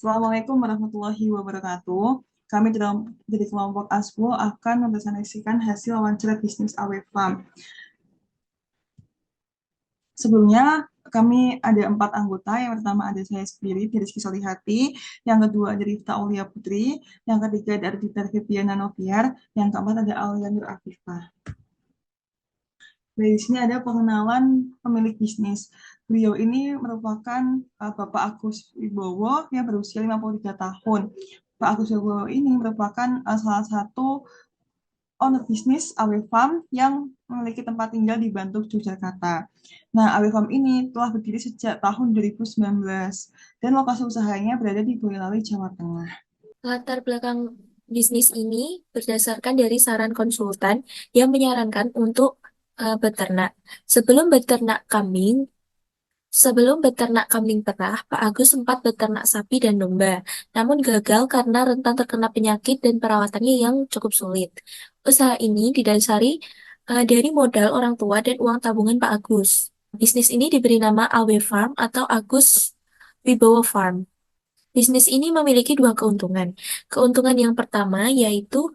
Assalamualaikum warahmatullahi wabarakatuh. Kami dari kelompok ASWO akan mempresentasikan hasil wawancara bisnis AW Farm. Sebelumnya, kami ada 4 anggota. Yang pertama ada saya sendiri, Rizky Solihati. Yang kedua ada Rifta Aulia Putri. Yang ketiga ada Ardita Viviana Noviar. Yang keempat ada Aulia Nur Afifah. Dari sini ada pengenalan pemilik bisnis. Beliau ini merupakan Bapak Agus Wibowo yang berusia 53 tahun. Pak Agus Wibowo ini merupakan salah satu owner bisnis AW Farm yang memiliki tempat tinggal di Bantul, Yogyakarta. Nah, AW Farm ini telah berdiri sejak tahun 2019 dan lokasi usahanya berada di Boyolali, Jawa Tengah. Latar belakang bisnis ini berdasarkan dari saran konsultan yang menyarankan untuk beternak. Sebelum beternak kambing, sebelum beternak kambing perah, Pak Agus sempat beternak sapi dan domba, namun gagal karena rentan terkena penyakit dan perawatannya yang cukup sulit. Usaha ini didasari dari modal orang tua dan uang tabungan Pak Agus. Bisnis ini diberi nama AW Farm atau Agus Wibowo Farm. Bisnis ini memiliki dua keuntungan. Keuntungan yang pertama yaitu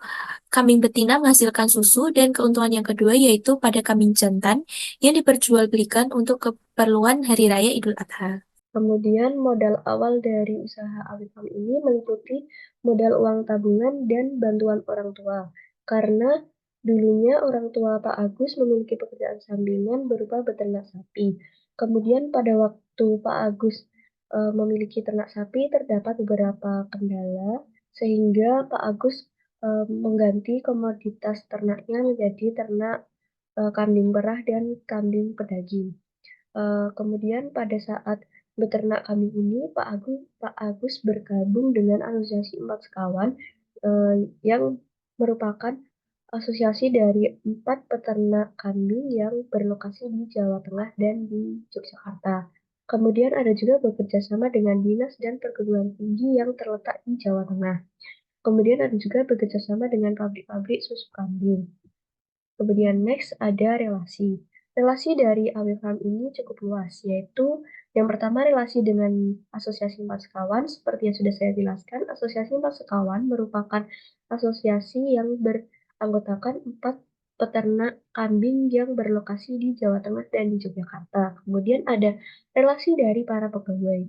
kambing betina menghasilkan susu dan keuntungan yang kedua yaitu pada kambing jantan yang diperjualbelikan untuk keperluan Hari Raya Idul Adha. Kemudian modal awal dari usaha Awifam ini meliputi modal uang tabungan dan bantuan orang tua. Karena dulunya orang tua Pak Agus memiliki pekerjaan sampingan berupa beternak sapi. Kemudian pada waktu Pak Agus memiliki ternak sapi terdapat beberapa kendala sehingga Pak Agus mengganti komoditas ternaknya menjadi ternak kambing perah dan kambing pedaging. Kemudian pada saat beternak kambing ini, Pak Agus bergabung dengan Asosiasi Empat Sekawan yang merupakan asosiasi dari 4 peternak kambing yang berlokasi di Jawa Tengah dan di Yogyakarta. Kemudian ada juga bekerja sama dengan dinas dan perguruan tinggi yang terletak di Jawa Tengah. Kemudian ada juga bekerja sama dengan pabrik-pabrik susu kambing. Kemudian next ada relasi. Relasi dari AW Farm ini cukup luas, yaitu yang pertama relasi dengan Asosiasi Empat Sekawan. Seperti yang sudah saya jelaskan, Asosiasi Empat Sekawan merupakan asosiasi yang beranggotakan 4 peternak kambing yang berlokasi di Jawa Tengah dan di Yogyakarta. Kemudian ada relasi dari para pegawai.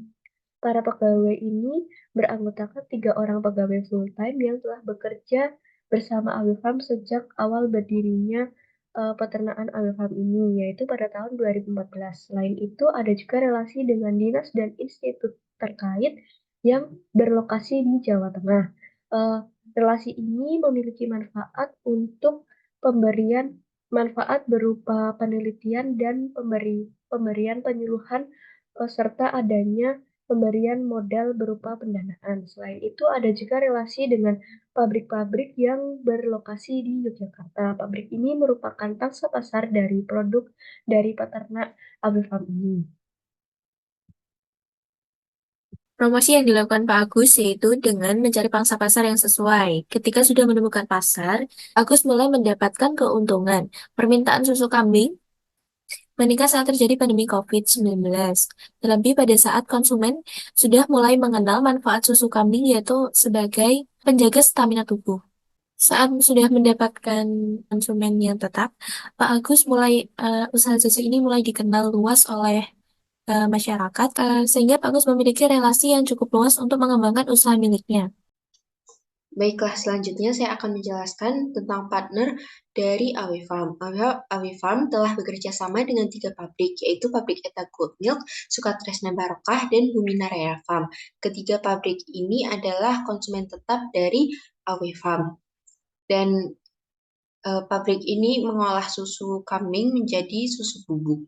Para pegawai ini beranggotakan 3 orang pegawai full-time yang telah bekerja bersama AW Farm sejak awal berdirinya peternakan AW Farm ini, yaitu pada tahun 2014. Selain itu, ada juga relasi dengan dinas dan institut terkait yang berlokasi di Jawa Tengah. Eh, Relasi ini memiliki manfaat untuk pemberian manfaat berupa penelitian dan pemberian penyuluhan serta adanya pemberian modal berupa pendanaan. Selain itu, ada juga relasi dengan pabrik-pabrik yang berlokasi di Yogyakarta. Pabrik ini merupakan pangsa pasar dari produk dari peternak Agrifam ini. Promosi yang dilakukan Pak Agus yaitu dengan mencari pangsa pasar yang sesuai. Ketika sudah menemukan pasar, Agus mulai mendapatkan keuntungan. Permintaan susu kambing meningkat saat terjadi pandemi COVID-19. Terlebih pada saat konsumen sudah mulai mengenal manfaat susu kambing yaitu sebagai penjaga stamina tubuh. Saat sudah mendapatkan konsumen yang tetap, Pak Agus mulai usaha susu ini mulai dikenal luas oleh masyarakat, sehingga Pak Agus memiliki relasi yang cukup luas untuk mengembangkan usaha miliknya. Baiklah, selanjutnya saya akan menjelaskan tentang partner dari AW Farm. AW Farm telah bekerja sama dengan 3 pabrik, yaitu pabrik Eta Gold Milk, Sukatresna Barokah, dan Humina Royal Farm. Ketiga pabrik ini adalah konsumen tetap dari AW Farm. Dan pabrik ini mengolah susu kambing menjadi susu bubuk.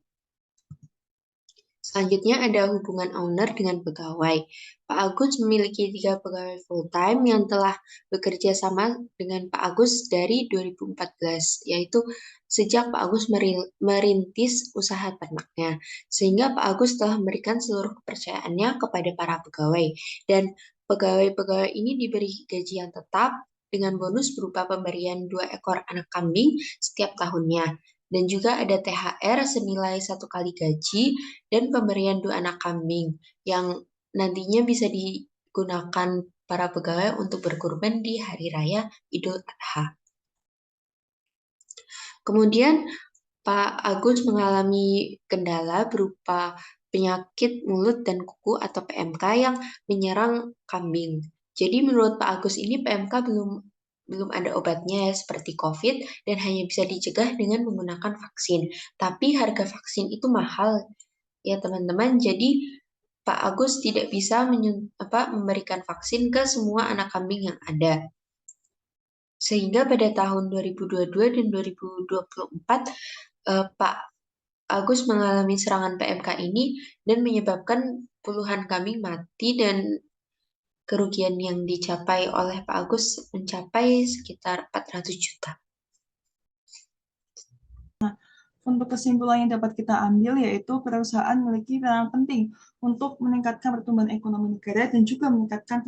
Selanjutnya ada hubungan owner dengan pegawai. Pak Agus memiliki 3 pegawai full-time yang telah bekerja sama dengan Pak Agus dari 2014, yaitu sejak Pak Agus merintis usaha ternaknya. Sehingga Pak Agus telah memberikan seluruh kepercayaannya kepada para pegawai. Dan pegawai-pegawai ini diberi gaji yang tetap dengan bonus berupa pemberian 2 ekor anak kambing setiap tahunnya. Dan juga ada THR senilai 1 kali gaji dan pemberian 2 anak kambing yang nantinya bisa digunakan para pegawai untuk berkurban di hari raya Idul Adha. Kemudian Pak Agus mengalami kendala berupa penyakit mulut dan kuku atau PMK yang menyerang kambing. Jadi menurut Pak Agus ini PMK belum ada obatnya ya, seperti COVID dan hanya bisa dicegah dengan menggunakan vaksin. Tapi harga vaksin itu mahal ya teman-teman. Jadi Pak Agus tidak bisa memberikan vaksin ke semua anak kambing yang ada. Sehingga pada tahun 2022 dan 2024 Pak Agus mengalami serangan PMK ini dan menyebabkan puluhan kambing mati dan kerugian yang dicapai oleh Pak Agus mencapai sekitar 400 juta. Untuk kesimpulan yang dapat kita ambil yaitu perusahaan memiliki peran penting untuk meningkatkan pertumbuhan ekonomi negara dan juga meningkatkan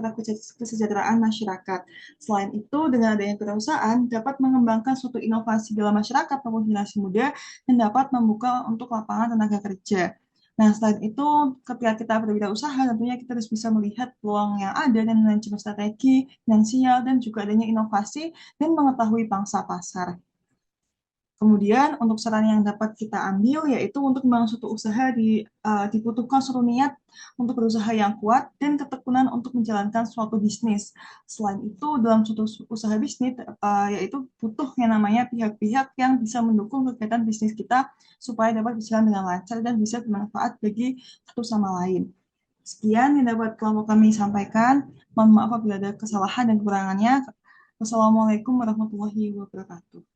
kesejahteraan masyarakat. Selain itu, dengan adanya perusahaan dapat mengembangkan suatu inovasi dalam masyarakat maupun generasi muda dan dapat membuka untuk lapangan tenaga kerja. Nah, selain itu, ketika kita berwirausaha, tentunya kita harus bisa melihat peluang yang ada dan manajemen strategi, finansial, dan juga adanya inovasi dan mengetahui pangsa pasar. Kemudian untuk saran yang dapat kita ambil yaitu untuk membangun suatu usaha dibutuhkan suatu niat untuk berusaha yang kuat dan ketekunan untuk menjalankan suatu bisnis. Selain itu dalam suatu usaha bisnis yaitu butuh yang namanya pihak-pihak yang bisa mendukung kegiatan bisnis kita supaya dapat berjalan dengan lancar dan bisa bermanfaat bagi satu sama lain. Sekian yang dapat kelompok kami sampaikan. Mohon maaf apabila ada kesalahan dan kekurangannya. Wassalamualaikum warahmatullahi wabarakatuh.